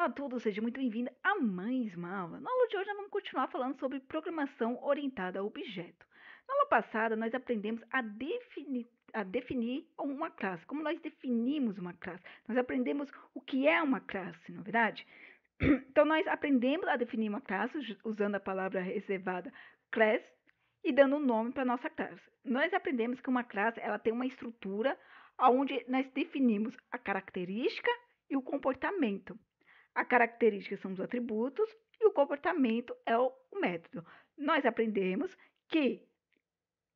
Olá a todos, seja muito bem-vindo a mais uma aula. Na aula de hoje nós vamos continuar falando sobre programação orientada a objeto. Na aula passada nós aprendemos a definir uma classe, como nós definimos uma classe. Nós aprendemos o que é uma classe, não é verdade? Então nós aprendemos a definir uma classe usando a palavra reservada class e dando um nome para a nossa classe. Nós aprendemos que uma classe ela tem uma estrutura onde nós definimos a característica e o comportamento. A característica são os atributos e o comportamento é o método. Nós aprendemos que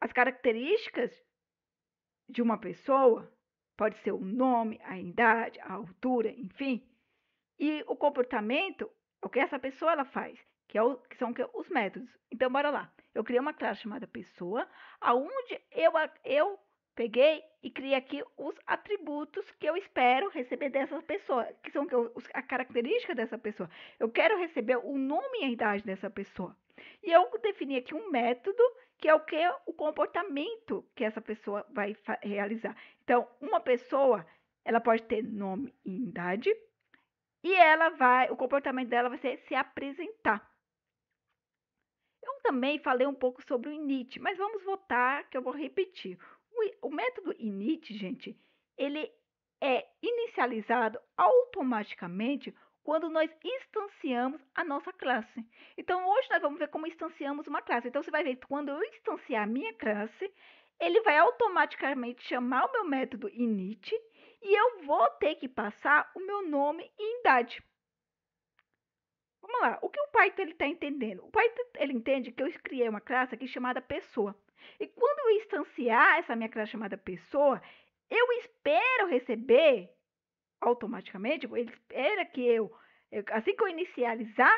as características de uma pessoa pode ser o nome, a idade, a altura, enfim, e o comportamento, o que essa pessoa ela faz, que são os métodos. Então, bora lá. Eu criei uma classe chamada pessoa, aonde eu peguei e criei aqui os atributos que eu espero receber dessa pessoa, que são a característica dessa pessoa. Eu quero receber o nome e a idade dessa pessoa. E eu defini aqui um método que é o que? O comportamento que essa pessoa vai realizar. Então, uma pessoa, ela pode ter nome e idade, e o comportamento dela vai ser se apresentar. Eu também falei um pouco sobre o init, mas vamos voltar que eu vou repetir. O método init, gente, ele é inicializado automaticamente quando nós instanciamos a nossa classe. Então, hoje nós vamos ver como instanciamos uma classe. Então, você vai ver que quando eu instanciar a minha classe, ele vai automaticamente chamar o meu método init e eu vou ter que passar o meu nome e idade. Vamos lá, o que o Python está entendendo? O Python ele entende que eu criei uma classe aqui chamada pessoa. E quando eu instanciar essa minha classe chamada pessoa, eu espero receber automaticamente, ele espera que assim que eu inicializar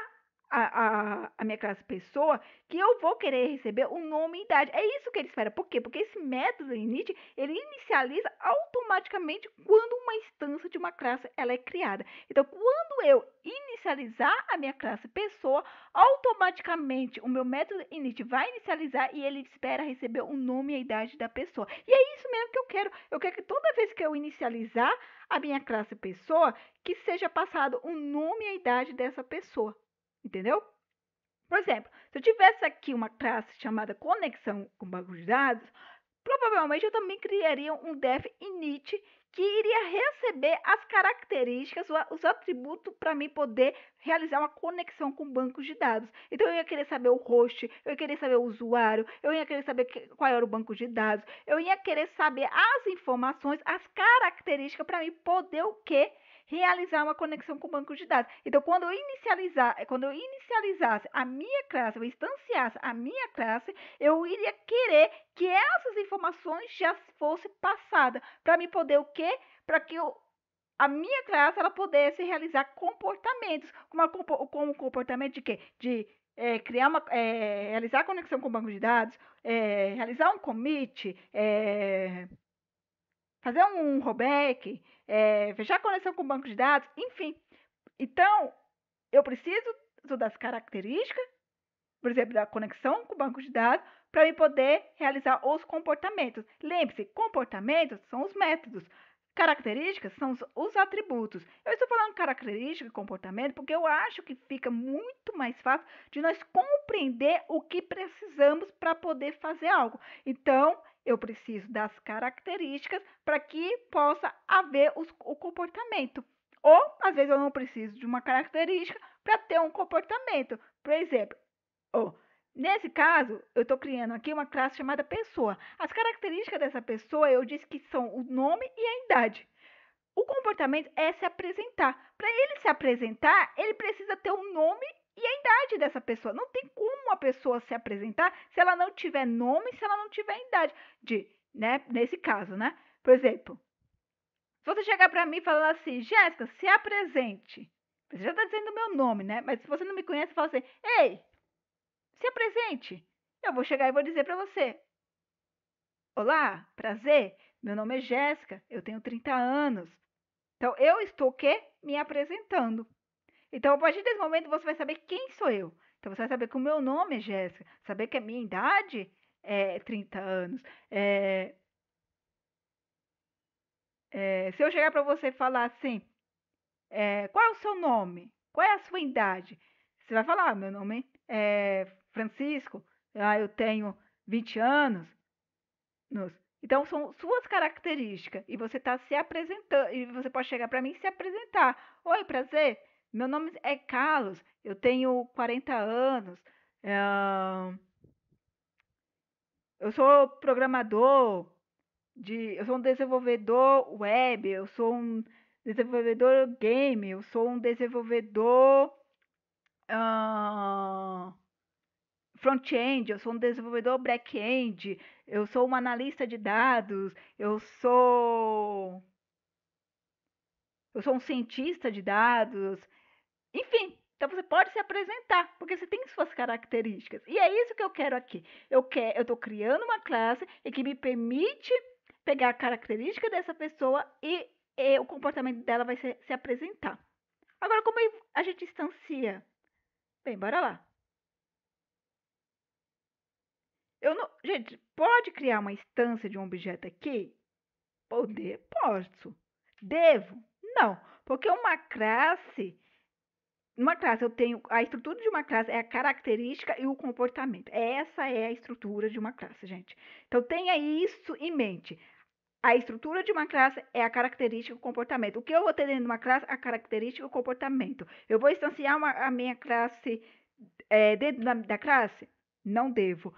a minha classe pessoa, que eu vou querer receber o nome e idade. É isso que ele espera. Por quê? Porque esse método init, ele inicializa automaticamente quando uma instância de uma classe ela é criada. Então, quando eu inicializar a minha classe pessoa, automaticamente o meu método init vai inicializar e ele espera receber o nome e a idade da pessoa. E é isso mesmo que eu quero. Eu quero que toda vez que eu inicializar a minha classe pessoa, que seja passado o nome e a idade dessa pessoa. Entendeu? Por exemplo, se eu tivesse aqui uma classe chamada conexão com banco de dados, provavelmente eu também criaria um def init que iria receber as características, os atributos para mim poder realizar uma conexão com bancos de dados. Então eu ia querer saber o host, eu ia querer saber o usuário, eu ia querer saber qual era o banco de dados, eu ia querer saber as informações, as características para mim poder o quê? Realizar uma conexão com o banco de dados. Então, quando eu inicializasse a minha classe, eu instanciasse a minha classe, eu iria querer que essas informações já fossem passadas para me poder o quê? Para que a minha classe ela pudesse realizar comportamentos, como comportamento de quê? De realizar conexão com o banco de dados, realizar um commit, fazer um rollback, fechar conexão com o banco de dados, enfim. Então, eu preciso das características, por exemplo, da conexão com o banco de dados, para eu poder realizar os comportamentos. Lembre-se, comportamentos são os métodos. Características são os atributos. Eu estou falando característica e comportamento porque eu acho que fica muito mais fácil de nós compreender o que precisamos para poder fazer algo. Então, eu preciso das características para que possa haver o comportamento. Ou, às vezes, eu não preciso de uma característica para ter um comportamento. Por exemplo, nesse caso, eu estou criando aqui uma classe chamada pessoa. As características dessa pessoa, eu disse que são o nome e a idade. O comportamento é se apresentar. Para ele se apresentar, ele precisa ter o nome e a idade dessa pessoa. Não tem como uma pessoa se apresentar se ela não tiver nome, se ela não tiver idade. Nesse caso, né? Por exemplo, se você chegar para mim e falar assim, Jéssica, se apresente. Você já está dizendo o meu nome, né? Mas se você não me conhece, fala assim, ei, se apresente. Eu vou chegar e vou dizer para você, olá, prazer, meu nome é Jéssica, eu tenho 30 anos. Então, eu estou o quê? Me apresentando. Então, a partir desse momento, você vai saber quem sou eu. Então, você vai saber que o meu nome é Jéssica, saber que a minha idade é 30 anos. Se eu chegar para você e falar assim, qual é o seu nome? Qual é a sua idade? Você vai falar, meu nome é Francisco, eu tenho 20 anos. Então, são suas características. E você está se apresentando. E você pode chegar para mim e se apresentar. Oi, prazer. Meu nome é Carlos. Eu tenho 40 anos. Eu sou programador. Eu sou um desenvolvedor web. Eu sou um desenvolvedor game. Eu sou um desenvolvedor ah, front-end. Eu sou um desenvolvedor back-end. Eu sou um analista de dados. Eu sou um cientista de dados, enfim. Então você pode se apresentar, porque você tem suas características. E é isso que eu quero aqui. Eu estou criando uma classe e que me permite pegar a característica dessa pessoa e o comportamento dela vai se apresentar. Agora, como a gente instancia? Bem, bora lá. Gente, pode criar uma instância de um objeto aqui? Posso. Devo? Não, porque uma classe eu tenho, a estrutura de uma classe é a característica e o comportamento. Essa é a estrutura de uma classe, gente. Então tenha isso em mente. A estrutura de uma classe é a característica e o comportamento. O que eu vou ter dentro de uma classe? A característica e o comportamento. Eu vou instanciar a minha classe dentro da classe? Não devo.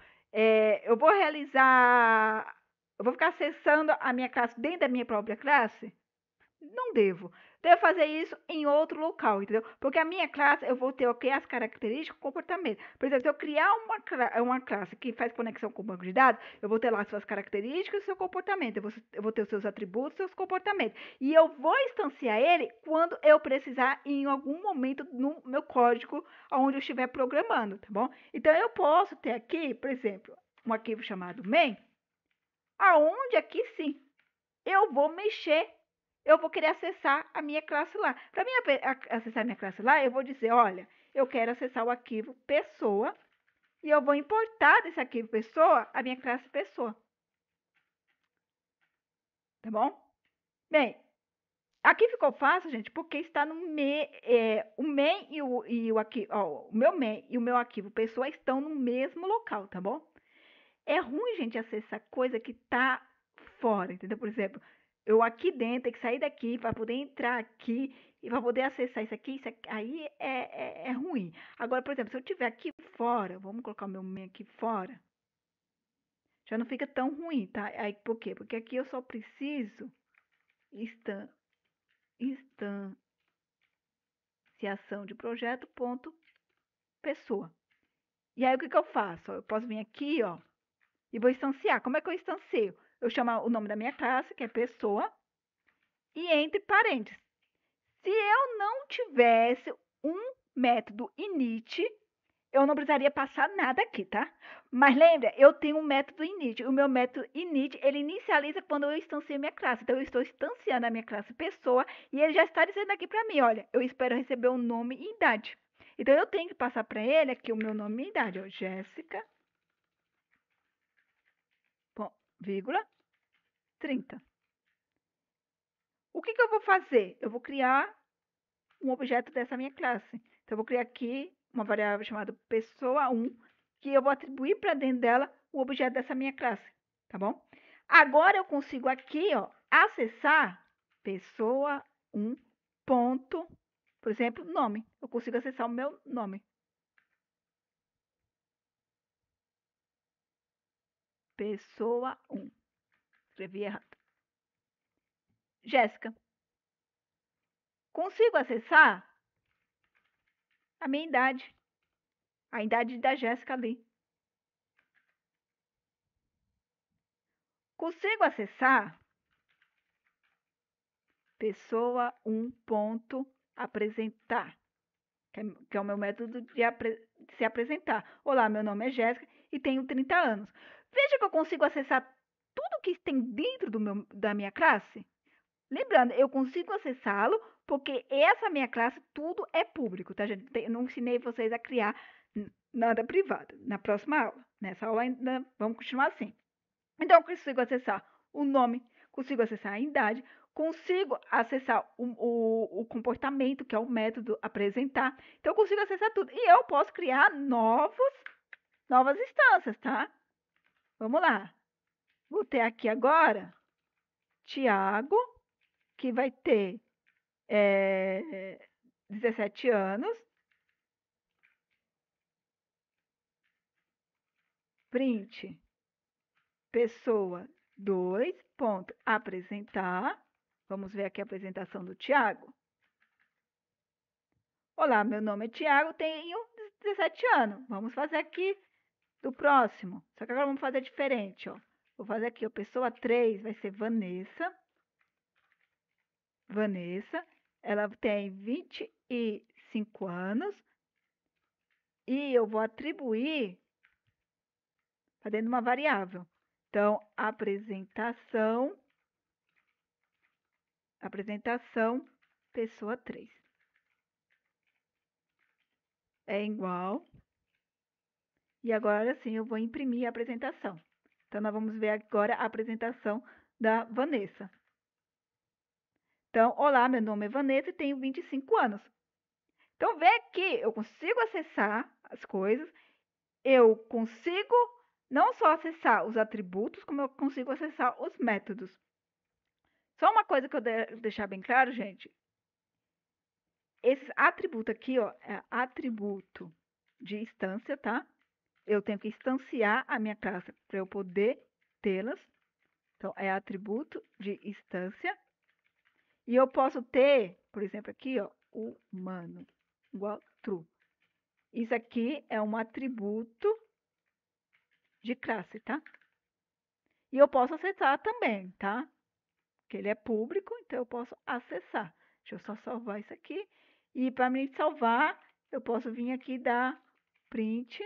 Eu vou realizar. Eu vou ficar acessando a minha classe dentro da minha própria classe? Não devo. Devo fazer isso em outro local, entendeu? Porque a minha classe, eu vou ter o que? As características e comportamento. Por exemplo, se eu criar uma classe que faz conexão com o banco de dados, eu vou ter lá suas características e seu comportamento. Eu vou ter os seus atributos e seus comportamentos. E eu vou instanciar ele quando eu precisar em algum momento no meu código onde eu estiver programando, tá bom? Então, eu posso ter aqui, por exemplo, um arquivo chamado main, aonde aqui sim eu vou mexer, eu vou querer acessar a minha classe lá. Para mim acessar a minha classe lá, eu vou dizer, olha, eu quero acessar o arquivo pessoa e eu vou importar desse arquivo pessoa a minha classe pessoa. Tá bom? Bem, aqui ficou fácil, gente, porque está no o main e o arquivo, o meu main e o meu arquivo pessoa estão no mesmo local, tá bom? É ruim, gente, acessar coisa que tá fora, entendeu? Por exemplo, eu aqui dentro tenho que sair daqui para poder entrar aqui e para poder acessar isso aqui aí é ruim. Agora, por exemplo, se eu tiver aqui fora, vamos colocar o meu main aqui fora, já não fica tão ruim, tá? Aí, por quê? Porque aqui eu só preciso instanciação de projeto ponto pessoa. E aí, o que que eu faço? Eu posso vir aqui, ó, e vou instanciar. Como é que eu instancio? Eu chamo o nome da minha classe, que é pessoa, e entre parênteses. Se eu não tivesse um método init, eu não precisaria passar nada aqui, tá? Mas lembra, eu tenho um método init. O meu método init, ele inicializa quando eu instancio minha classe. Então, eu estou instanciando a minha classe pessoa e ele já está dizendo aqui para mim, olha, eu espero receber o nome e idade. Então, eu tenho que passar para ele aqui o meu nome e idade, ó, Jéssica, vírgula, 30. O que que eu vou fazer? Eu vou criar um objeto dessa minha classe. Então, eu vou criar aqui uma variável chamada pessoa1, que eu vou atribuir para dentro dela o objeto dessa minha classe, tá bom? Agora, eu consigo aqui, ó, acessar pessoa1 ponto, por exemplo, nome. Eu consigo acessar o meu nome. Pessoa1. Escrevi errado. Jéssica. Consigo acessar a minha idade. A idade da Jéssica ali. Consigo acessar pessoa 1 ponto apresentar, que é o meu método de se apresentar. Olá, meu nome é Jéssica e tenho 30 anos. Veja que eu consigo acessar tudo que tem dentro da minha classe. Lembrando, eu consigo acessá-lo porque essa minha classe, tudo é público, tá, gente? Eu não ensinei vocês a criar nada privado. Na próxima aula. Nessa aula ainda vamos continuar assim. Então, eu consigo acessar o nome, consigo acessar a idade, consigo acessar o comportamento, que é o método apresentar. Então, eu consigo acessar tudo. E eu posso criar novas instâncias, tá? Vamos lá. Vou ter aqui agora Tiago, que vai ter 17 anos. Print pessoa 2, ponto, apresentar. Vamos ver aqui a apresentação do Tiago. Olá, meu nome é Tiago, tenho 17 anos. Vamos fazer aqui do próximo. Só que agora vamos fazer diferente, ó. Vou fazer aqui, ó, pessoa 3 vai ser Vanessa. Vanessa, ela tem 25 anos. E eu vou atribuir para dentro de uma variável. Então, apresentação, pessoa 3. É igual. E agora sim eu vou imprimir a apresentação. Então, nós vamos ver agora a apresentação da Vanessa. Então, olá, meu nome é Vanessa e tenho 25 anos. Então, vê que eu consigo acessar as coisas, eu consigo não só acessar os atributos, como eu consigo acessar os métodos. Só uma coisa que eu devo deixar bem claro, gente. Esse atributo aqui, ó, é atributo de instância, tá? Eu tenho que instanciar a minha classe para eu poder tê-las. Então, é atributo de instância. E eu posso ter, por exemplo, aqui, ó, humano, igual true. Isso aqui é um atributo de classe, tá? E eu posso acessar também, tá? Porque ele é público, então eu posso acessar. Deixa eu só salvar isso aqui. E para me salvar, eu posso vir aqui e dar print.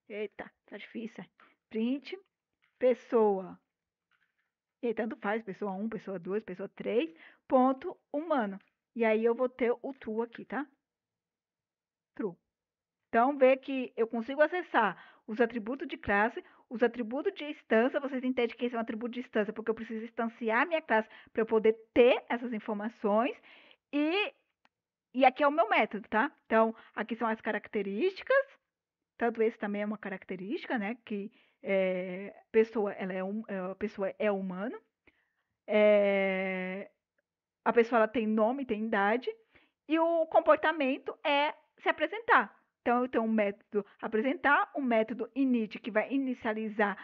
Eita, tá difícil. Print, pessoa. E aí, tanto faz, pessoa 1, pessoa 2, pessoa 3, ponto humano. E aí eu vou ter o true aqui, tá? True. Então, vê que eu consigo acessar os atributos de classe, os atributos de instância. Vocês entendem que esse é um atributo de instância, porque eu preciso instanciar minha classe para eu poder ter essas informações. E aqui é o meu método, tá? Então, aqui são as características. Tanto esse também é uma característica, né? Que pessoa, a pessoa é humano. A pessoa ela tem nome, tem idade. E o comportamento é se apresentar. Então, eu tenho um método apresentar, um método init, que vai inicializar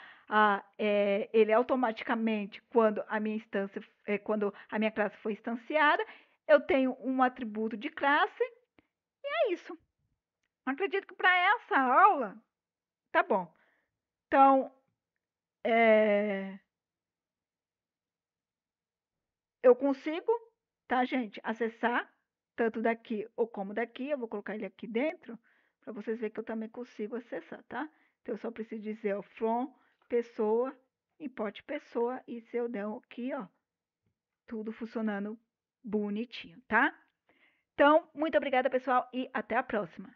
ele automaticamente quando a minha instância, quando a minha classe foi instanciada. Eu tenho um atributo de classe, e é isso. Acredito que para essa aula, tá bom. Então, eu consigo, tá, gente, acessar tanto daqui ou como daqui. Eu vou colocar ele aqui dentro, para vocês verem que eu também consigo acessar, tá? Então, eu só preciso dizer, ó, from, pessoa, import pessoa, e se eu der aqui, ó, tudo funcionando bonitinho, tá? Então, muito obrigada, pessoal, e até a próxima.